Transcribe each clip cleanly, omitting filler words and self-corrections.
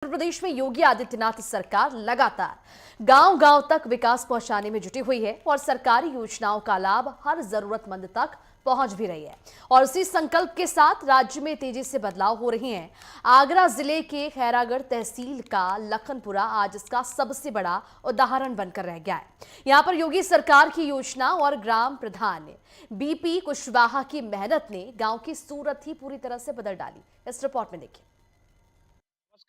उत्तर प्रदेश में योगी आदित्यनाथ सरकार लगातार गांव-गांव तक विकास पहुंचाने में जुटी हुई है और सरकारी योजनाओं का लाभ हर जरूरतमंद तक पहुंच भी रही है। और इसी संकल्प के साथ राज्य में तेजी से बदलाव हो रहे हैं। आगरा जिले के खैरागढ़ तहसील का लखनपुरा आज इसका सबसे बड़ा उदाहरण बनकर रह गया है। यहां पर योगी सरकार की योजना और ग्राम प्रधान बीपी कुशवाहा की मेहनत ने गांव की सूरत ही पूरी तरह से बदल डाली। इस रिपोर्ट में देखिए।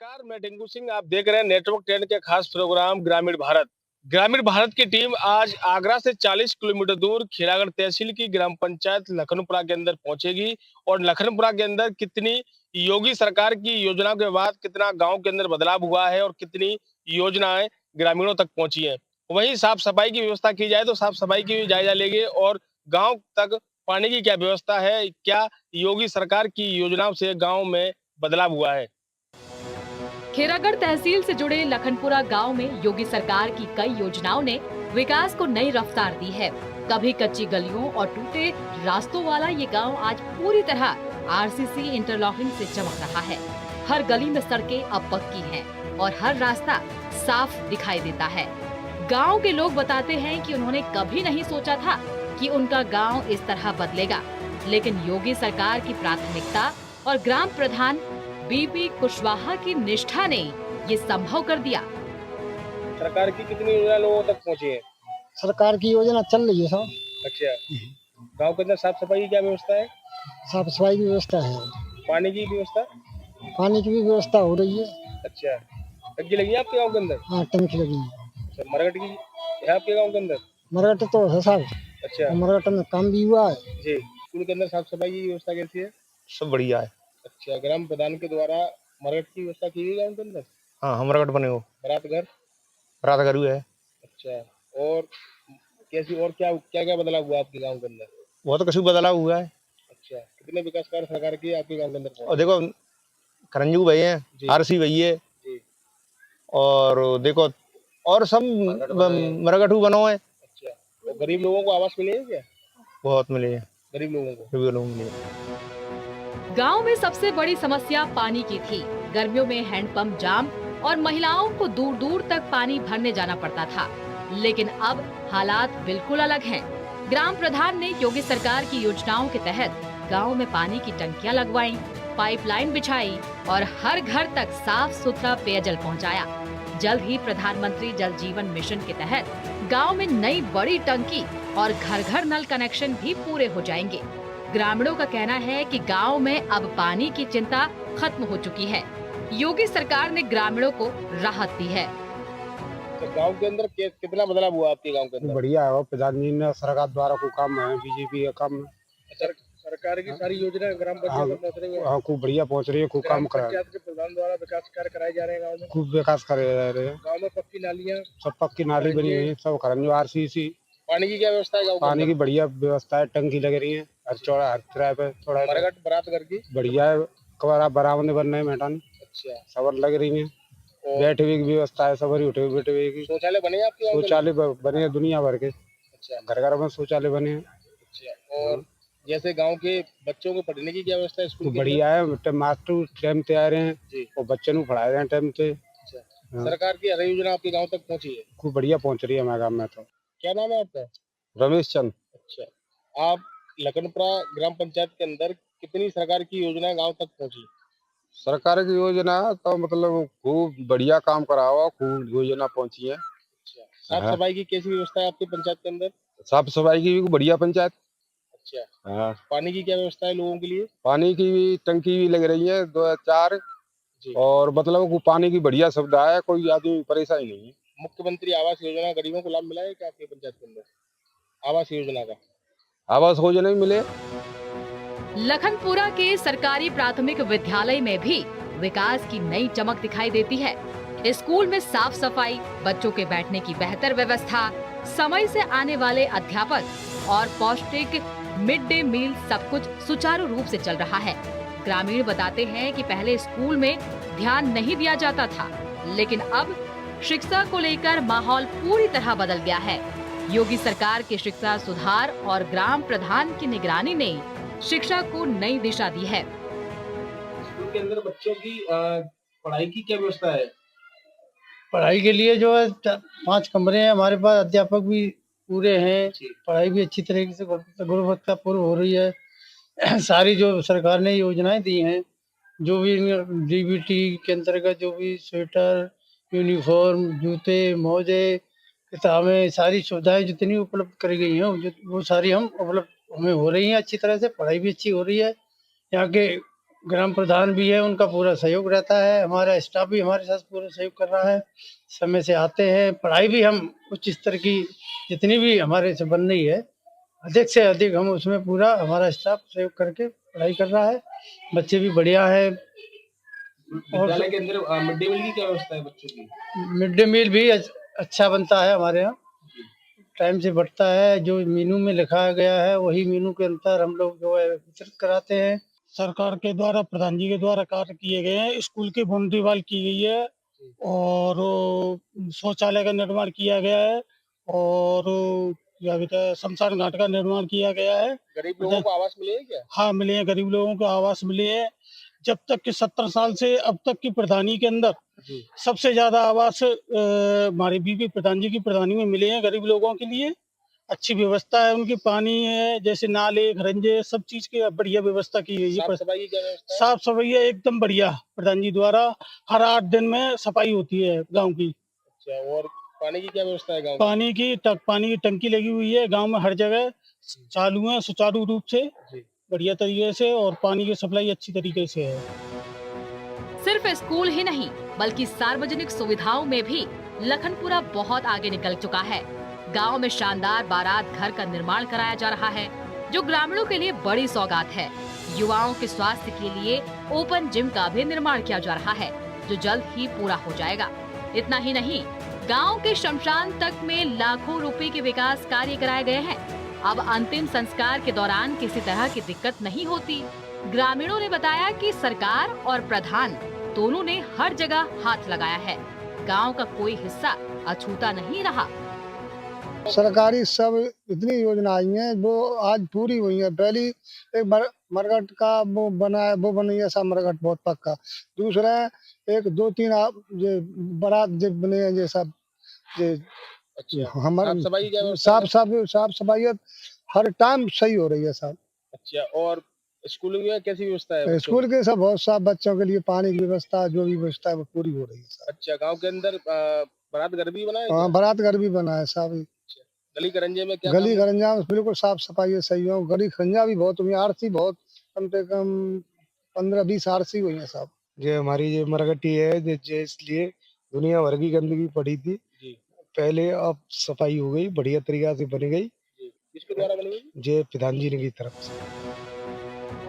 नमस्कार, मैं टिंकू सिंह। आप देख रहे हैं नेटवर्क 10 के खास प्रोग्राम ग्रामीण भारत। ग्रामीण भारत की टीम आज आगरा से 40 किलोमीटर दूर खैरागढ़ तहसील की ग्राम पंचायत लखनपुरा के अंदर पहुंचेगी और लखनपुरा के अंदर कितनी योगी सरकार की योजनाओं के बाद कितना गांव के अंदर बदलाव हुआ है और कितनी योजनाएं ग्रामीणों तक पहुंची हैं। वहीं साफ सफाई की व्यवस्था की जाए तो साफ सफाई की भी जायजा लेंगे और गाँव तक पानी की क्या व्यवस्था है, क्या योगी सरकार की योजनाओं से गाँव में बदलाव हुआ है। खैरागढ़ तहसील से जुड़े लखनपुरा गांव में योगी सरकार की कई योजनाओं ने विकास को नई रफ्तार दी है। कभी कच्ची गलियों और टूटे रास्तों वाला ये गांव आज पूरी तरह आरसीसी इंटरलॉकिंग से चमक रहा है। हर गली में सड़कें अब पक्की हैं और हर रास्ता साफ दिखाई देता है। गांव के लोग बताते हैं कि उन्होंने कभी नहीं सोचा था कि उनका गाँव इस तरह बदलेगा, लेकिन योगी सरकार की प्राथमिकता और ग्राम प्रधान बीपी कुशवाहा की निष्ठा ने ये संभव कर दिया। सरकार की कितनी योजना लोगों तक पहुंची है? सरकार की योजना चल रही है सब। अच्छा, गांव के अंदर साफ सफाई की क्या व्यवस्था है? साफ सफाई की व्यवस्था है। पानी की व्यवस्था? पानी की भी व्यवस्था हो रही है। अच्छा, टंकी लगी है आपके गांव के अंदर? हाँ, टंकी लगी है। अच्छा, मरघट की है आपके गांव के अंदर? मरघट तो है साहब। अच्छा, मरघट में काम भी हुआ है जी। स्कूल के अंदर साफ सफाई की व्यवस्था कैसी है? सब बढ़िया है। अच्छा, ग्राम प्रधान के द्वारा मरघट की व्यवस्था की गई गाँव के अंदर? हाँ, हम मरघट बने हो। रात घर है। अच्छा, और कैसी और क्या क्या क्या बदलाव हुआ आपके गांव के अंदर? बहुत कुछ बदलाव हुआ है। अच्छा, कितने विकास कार्य सरकार के आपके गांव के अंदर? और देखो करंजू भाई है, आरसी भाई है जी। और देखो और सब मरघटू बनो है। अच्छा, तो गरीब लोगों को आवास मिले हैं क्या? बहुत मिले हैं गरीब लोगों को। गांव में सबसे बड़ी समस्या पानी की थी। गर्मियों में हैंडपंप जाम और महिलाओं को दूर दूर तक पानी भरने जाना पड़ता था, लेकिन अब हालात बिल्कुल अलग हैं। ग्राम प्रधान ने योगी सरकार की योजनाओं के तहत गांव में पानी की टंकियां लगवाई, पाइपलाइन बिछाई और हर घर तक साफ सुथरा पेयजल पहुंचाया। जल्द ही प्रधानमंत्री जल जीवन मिशन के तहत गांव में नई बड़ी टंकी और घर घर नल कनेक्शन भी पूरे हो जाएंगे। ग्रामीणों का कहना है कि गांव में अब पानी की चिंता खत्म हो चुकी है। योगी सरकार ने ग्रामीणों को राहत दी है। तो गांव के अंदर कितना बदलाव हुआ आपके गांव के अंदर? बढ़िया है। प्रधानमंत्री ने सरकार द्वारा को काम है, बीजेपी का काम सरकार की सारी योजना ग्राम पंचायत में पहुंच रही है। हाँ, खूब बढ़िया पहुँच रही है। खूब काम करा पंचायत के प्रधान द्वारा विकास कार्य कराए जा रहे हैं गाँव में। खूब विकास करे जा रहे हैं। गाँव में पक्की नालियाँ, सब पक्की नाली बनी हुई है। सब करंजू आरसीसी। पानी की क्या व्यवस्था है गाँव में? पानी की बढ़िया व्यवस्था है। टंकी लग रही है हर चौड़ा हर किराए पे थोड़ा मरघट बरात घर की बढ़िया है। कबारा बरामदे बन रहे मैदान। अच्छा, सबर लग रही है। बैठे हुए की व्यवस्था है। सबर उठे हुए बैठे हुए की शौचालय बने आपके गाँव में? शौचालय बने हैं दुनिया भर के। अच्छा, घर घर में शौचालय बने हैं। अच्छा, और जैसे गांव के बच्चों को पढ़ने की क्या व्यवस्था है स्कूल तो के बढ़िया है। मास्टर टाइम से आ रहे हैं जी और बच्चे को पढ़ा रहे हैं टाइम से। अच्छा, सरकार की हर योजना आपके गांव तक पहुंची है? खूब बढ़िया पहुंच रही है हमारे गाँव में। तो क्या नाम है आपका? रमेश चंद। अच्छा, आप लखनपुरा ग्राम पंचायत के अंदर कितनी सरकार की योजनाएं गांव तक पहुंची? सरकार की योजना तो मतलब खूब बढ़िया काम करा हुआ। खूब योजना पहुंची है। अच्छा, साफ सफाई की कैसी व्यवस्था है आपके पंचायत के अंदर? साफ सफाई की भी बढ़िया पंचायत। अच्छा, हाँ, पानी की क्या व्यवस्था है लोगों के लिए? पानी की भी टंकी भी लग रही है 2-4 जी। और मतलब पानी की बढ़िया सुविधा है। कोई आदमी परेशानी नहीं है। मुख्यमंत्री आवास योजना गरीबों को लाभ मिला है क्या आपके पंचायत के अंदर? आवास योजना का आवास योजना भी मिले। लखनपुरा के सरकारी प्राथमिक विद्यालय में भी विकास की नई चमक दिखाई देती है। स्कूल में साफ सफाई, बच्चों के बैठने की बेहतर व्यवस्था, समय से आने वाले अध्यापक और पौष्टिक मिड डे मील सब कुछ सुचारू रूप से चल रहा है। ग्रामीण बताते हैं कि पहले स्कूल में ध्यान नहीं दिया जाता था, लेकिन अब शिक्षा को लेकर माहौल पूरी तरह बदल गया है। योगी सरकार के शिक्षा सुधार और ग्राम प्रधान की निगरानी ने शिक्षा को नई दिशा दी है। स्कूल के अंदर बच्चों की पढ़ाई की क्या व्यवस्था है? पढ़ाई के लिए जो है 5 कमरे हैं हमारे पास, अध्यापक भी पूरे हैं, जी। पढ़ाई भी अच्छी तरीके से गुणवत्तापूर्ण हो रही है। सारी जो सरकार ने योजनाएं दी हैं, जो भी डीबीटी के अंतर्गत जो भी स्वेटर, यूनिफॉर्म, जूते, मोजे, किताबें, सारी सुविधाएं जितनी उपलब्ध करी गई हैं वो सारी हम उपलब्ध हमें हो रही हैं अच्छी तरह से। पढ़ाई भी अच्छी हो रही है। यहाँ के ग्राम प्रधान भी है, उनका पूरा सहयोग रहता है। हमारा स्टाफ भी हमारे साथ पूरा सहयोग कर रहा है, समय से आते हैं। पढ़ाई भी हम उच्च स्तर की जितनी भी हमारे से बन रही है, अधिक से अधिक हम उसमें पूरा हमारा स्टाफ सहयोग करके पढ़ाई कर रहा है। बच्चे भी बढ़िया है। विद्यालय के अंदर मिड डे मील की क्या व्यवस्था है बच्चों की? मिड डे मील भी अच्छा बनता है हमारे यहाँ, टाइम से बढ़ता है। जो मेनू में लिखा गया है वही मेनू के अनुसार हम लोग जो है वितरित कराते हैं। सरकार के द्वारा, प्रधान जी के द्वारा कार्य किए गए हैं। स्कूल की बाउंड्री वॉल की गई है और शौचालय का निर्माण किया गया है और क्या कहते हैं, शमशान घाट का निर्माण किया गया है। गरीब लोगों को आवास मिले हैं क्या? हाँ, मिले हैं, गरीब लोगों को आवास मिले हैं। जब तक कि 70 साल से अब तक की प्रधानी के अंदर जी। सबसे ज्यादा आवास हमारी बीबी प्रधान जी की प्रधानी में मिले हैं गरीब लोगों के लिए। अच्छी व्यवस्था है उनकी, पानी है, जैसे नाले, घरंजे, सब चीज की बढ़िया व्यवस्था की गई है। साफ सफाई की क्या व्यवस्था है? साफ सफाई है एकदम बढ़िया। प्रधान जी द्वारा हर 8 दिन में सफाई होती है गांव की। अच्छा, और पानी की क्या व्यवस्था है गाँव में? पानी की टंकी लगी हुई है गांव में, हर जगह चालू है सुचारू रूप से, जी। बढ़िया तरीके से, और पानी की सप्लाई अच्छी तरीके से है। सिर्फ स्कूल ही नहीं बल्कि सार्वजनिक सुविधाओं में भी लखनपुरा बहुत आगे निकल चुका है। गांव में शानदार बारात घर का निर्माण कराया जा रहा है, जो ग्रामीणों के लिए बड़ी सौगात है। युवाओं के स्वास्थ्य के लिए ओपन जिम का भी निर्माण किया जा रहा है, जो जल्द ही पूरा हो जाएगा। इतना ही नहीं, गांव के शमशान तक में लाखों रुपए के विकास कार्य कराए गए हैं। अब अंतिम संस्कार के दौरान किसी तरह की दिक्कत नहीं होती। ग्रामीणों ने बताया कि सरकार और प्रधान दोनों ने हर जगह हाथ लगाया है। गांव का कोई हिस्सा अछूता नहीं रहा। सरकारी सब इतनी योजना आई हैं वो आज पूरी हुई है। पहली एक मरघट का वो बनी है, सब मरघट बहुत पक्का। दूसरा एक 2-3 ये बारात जो बने हैं, ये सब ये हमारे साफ सफाई हर टाइम सही हो रही है सब। अच्छा, और स्कूल में कैसी व्यवस्था है? स्कूल के सब बहुत साफ, बच्चों के लिए पानी की व्यवस्था, जो भी व्यवस्था है वो पूरी हो रही है सब। अच्छा, गांव के अंदर बारात घर भी बना है? हाँ, बारात घर भी बना है सब। गली करंजे में क्या? गली करंजा में बिल्कुल साफ सफाई है, सही है। गली करंजा भी बहुत हुई, आरसी बहुत, कम से कम 15-20 आरसी हुई है सब। जो हमारी ये मरघटी है, जो इसलिए दुनिया भर की गंदगी पड़ी थी जी। पहले, अब सफाई हो गई, बढ़िया तरीका से बनी गई। किसके द्वारा बनी हुई? जे प्रधान जी ने की तरफ से।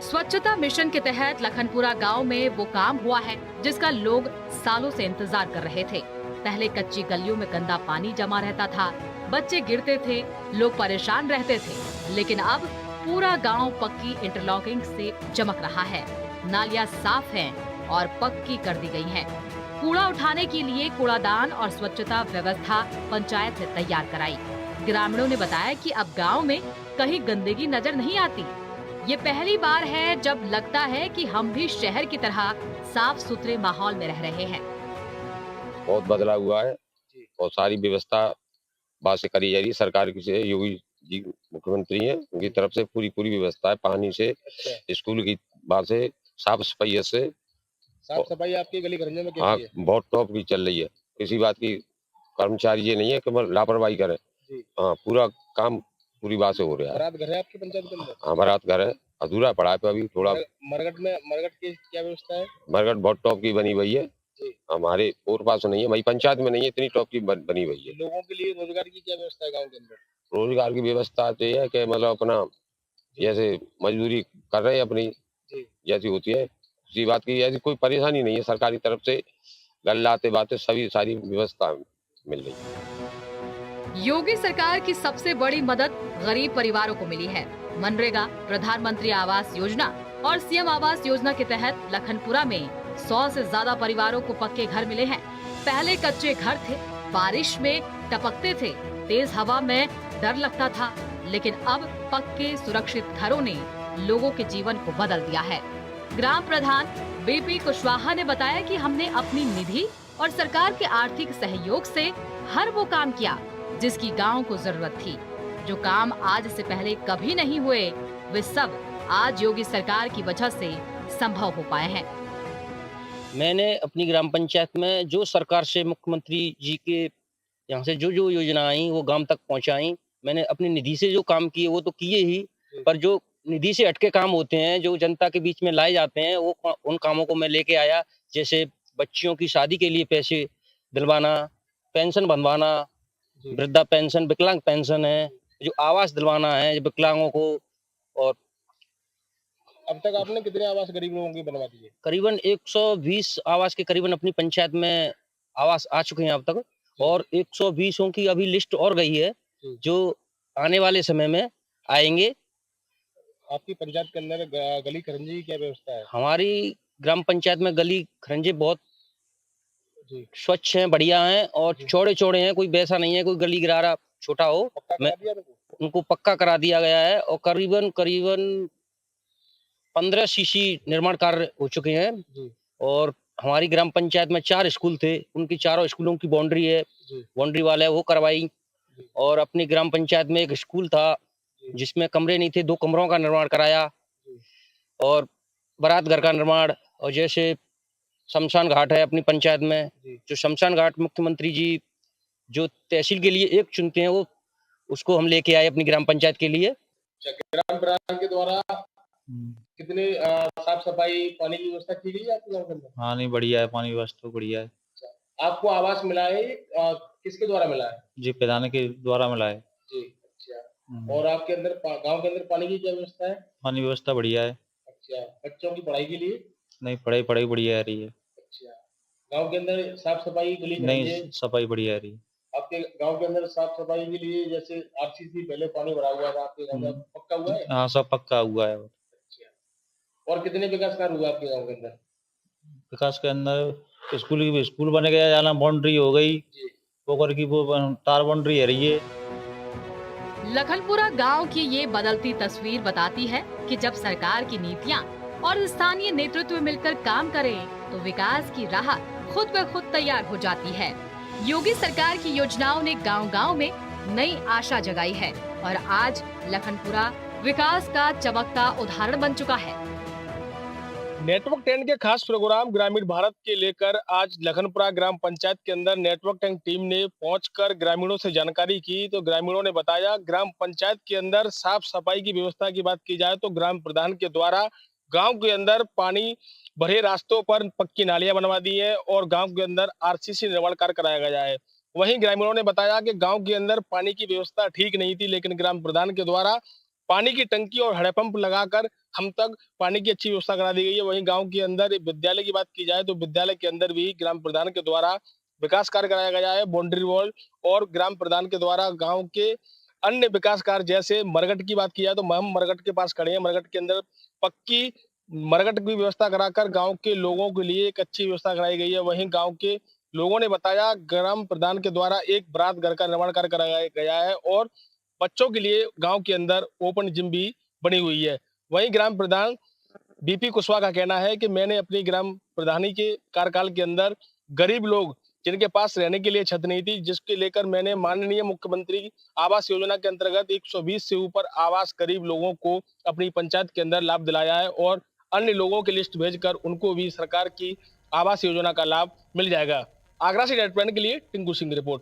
स्वच्छता मिशन के तहत लखनपुरा गांव में वो काम हुआ है जिसका लोग सालों से इंतजार कर रहे थे। पहले कच्ची गलियों में गंदा पानी जमा रहता था, बच्चे गिरते थे, लोग परेशान रहते थे, लेकिन अब पूरा गांव पक्की इंटरलॉकिंग से चमक रहा है। नालियां साफ हैं और पक्की कर दी गई हैं। कूड़ा उठाने के लिए कूड़ादान और स्वच्छता व्यवस्था पंचायत ने तैयार कराई। ग्रामीणों ने बताया कि अब गांव में कहीं गंदगी नजर नहीं आती। ये पहली बार है जब लगता है कि हम भी शहर की तरह साफ सुथरे माहौल में रह रहे हैं। बहुत बदलाव हुआ है और सारी व्यवस्था बात से करी जा रही है। सरकार की से योगी जी मुख्यमंत्री हैं, उनकी तरफ से पूरी व्यवस्था है। पानी से, स्कूल की बात से, साफ सफाई से। साफ सफाई आपकी गली घरंजे में हाँ, कैसी है? बहुत टॉप की चल रही है। किसी बात की कर्मचारी ये नहीं है कि लापरवाही करे। हाँ, पूरा काम पूरी बात से हो रहा है। बारात घर है आपकी पंचायत के अंदर? हाँ, बारात घर है, अधूरा पड़ा है अभी थोड़ा। मरघट की क्या व्यवस्था है? मरघट बहुत टॉप की बनी हुई है, हमारे और पास नहीं है, हमारी पंचायत में नहीं है, इतनी टॉप की बनी हुई है। लोगों के लिए रोजगार की क्या व्यवस्था है गाँव के अंदर? रोजगार की व्यवस्था तो ये है कि मतलब अपना जैसे मजदूरी कर रहे हैं अपनी जैसी होती है, उसी बात की ऐसी कोई परेशानी नहीं है। सरकारी तरफ से गल्लाते बातें सभी सारी व्यवस्था मिल रही है। योगी सरकार की सबसे बड़ी मदद गरीब परिवारों को मिली है। मनरेगा, प्रधानमंत्री आवास योजना और सीएम आवास योजना के तहत लखनपुरा में 100 से ज्यादा परिवारों को पक्के घर मिले हैं। पहले कच्चे घर थे, बारिश में टपकते थे, तेज हवा में डर लगता था, लेकिन अब पक्के सुरक्षित घरों ने लोगों के जीवन को बदल दिया है। ग्राम प्रधान बीपी कुशवाहा ने बताया कि हमने अपनी निधि और सरकार के आर्थिक सहयोग से हर वो काम किया जिसकी गांव को जरूरत थी। जो काम आज से पहले कभी नहीं हुए, वे सब आज योगी सरकार की वजह से संभव हो पाए हैं। मैंने अपनी ग्राम पंचायत में जो सरकार से मुख्यमंत्री जी के यहाँ से जो योजना आई वो गांव तक पहुंचाई। मैंने अपनी निधि से जो काम किए वो तो किए ही, पर जो निधि से हटके काम होते हैं जो जनता के बीच में लाए जाते हैं वो उन कामों को मैं लेके आया। जैसे बच्चियों की शादी के लिए पैसे दिलवाना, पेंशन बनवाना, वृद्धा पेंशन, विकलांग पेंशन है, जो आवास दिलवाना है विकलांगों को। और अब तक आपने कितने आवास गरीब लोगों की बनवा दिए? करीबन 120 आवास के करीबन अपनी पंचायत में आवास आ चुके हैं अब तक, और 120 की अभी लिस्ट और गई है जो आने वाले समय में आएंगे। आपकी पंचायत के अंदर गली खरंजे की क्या व्यवस्था है? हमारी ग्राम पंचायत में गली खरंजे बहुत स्वच्छ हैं, बढ़िया हैं और चौड़े चौड़े हैं। कोई वैसा नहीं है कोई गली गिरारा छोटा हो। उनको पक्का करा दिया गया है और करीबन 15 सीसी निर्माण कार्य हो चुके हैं। और हमारी ग्राम पंचायत में 4 स्कूल थे, उनकी चारों स्कूलों की बाउंड्री है, बाउंड्री वाला है वो करवाई। और अपनी ग्राम पंचायत में एक स्कूल था जिसमें कमरे नहीं थे, 2 कमरों का निर्माण कराया। और बारात घर का निर्माण, और जैसे शमशान घाट है अपनी पंचायत में, जो शमशान घाट मुख्यमंत्री जी जो तहसील के लिए एक चुनते हैं वो उसको हम लेके आए अपनी ग्राम पंचायत के लिए। ग्राम प्रधान के द्वारा कितने साफ सफाई पानी की व्यवस्था की गई है आपके गांव के अंदर? हाँ नहीं, बढ़िया है, पानी व्यवस्था बढ़िया है। आपको आवास मिला है, किसके द्वारा मिला है? जी, प्रधान के द्वारा मिला है जी। अच्छा। और आपके अंदर गांव के अंदर पानी की क्या व्यवस्था है? पानी व्यवस्था बढ़िया है। अच्छा। बच्चों की पढ़ाई के लिए? नहीं, पढ़ाई बढ़िया है रही है। अच्छा। गांव के अंदर साफ सफाई गली नहीं, सफाई बढ़िया है रही है। आपके गांव के अंदर साफ सफाई के लिए जैसे आरसीसी पहले पानी भरा हुआ था, आपके गांव में पक्का हुआ है? हाँ, सब पक्का हुआ है। अच्छा। और कितने विकास कार्य हुआ आपके गांव के अंदर? विकास के अंदर स्कूल बन गया, जाना बाउंड्री हो गई, पोखर की वो तार बाउंड्री है रही है। लखनपुरा गांव की ये बदलती तस्वीर बताती है कि जब सरकार की नीतियां और स्थानीय नेतृत्व मिलकर काम करें तो विकास की राह खुद ब खुद तैयार हो जाती है। योगी सरकार की योजनाओं ने गांव-गांव में नई आशा जगाई है और आज लखनपुरा विकास का चमकता उदाहरण बन चुका है। नेटवर्क 10 के खास प्रोग्राम ग्रामीण भारत के लेकर आज लखनपुरा ग्राम पंचायत के अंदर नेटवर्क 10 टीम ने पहुंचकर ग्रामीणों से जानकारी की। तो ग्रामीणों ने बताया ग्राम पंचायत के अंदर साफ सफाई की व्यवस्था की बात की जाए तो ग्राम प्रधान के द्वारा गांव के अंदर पानी भरे रास्तों पर पक्की नालियां बनवा दी है और गांव के अंदर आरसीसी निर्माण कार्य कराया गया है। वहीं ग्रामीणों ने बताया कि गांव के अंदर पानी की व्यवस्था ठीक नहीं थी, लेकिन ग्राम प्रधान के द्वारा पानी की टंकी और हैंडपंप लगाकर हम तक पानी की अच्छी व्यवस्था करा दी गई है। वहीं गांव के अंदर विद्यालय की बात की जाए तो विद्यालय के अंदर भी ग्राम प्रधान के द्वारा विकास कार्य कराया गया है, बाउंड्री वॉल, और ग्राम प्रधान के द्वारा गांव के अन्य विकास कार्य जैसे मरघट की बात की जाए तो हम मरघट के पास खड़े हैं। मरघट के अंदर पक्की मरघट की व्यवस्था कराकर गांव के लोगों के लिए एक अच्छी व्यवस्था कराई गई है। वहीं गांव के लोगों ने बताया ग्राम प्रधान के द्वारा एक बारात घर का निर्माण कार्य कराया गया है और बच्चों के लिए गांव के अंदर ओपन जिम भी बनी हुई है। वहीं ग्राम प्रधान बीपी कुशवाहा का कहना है कि मैंने अपनी ग्राम प्रधानी के कार्यकाल के अंदर गरीब लोग जिनके पास रहने के लिए छत नहीं थी, जिसके लेकर मैंने माननीय मुख्यमंत्री आवास योजना के अंतर्गत 120 से ऊपर आवास गरीब लोगों को अपनी पंचायत के अंदर लाभ दिलाया है और अन्य लोगों की लिस्ट भेजकर उनको भी सरकार की आवास योजना का लाभ मिल जाएगा। आगरा से नेटवर्क के लिए टिंकू सिंह की रिपोर्ट।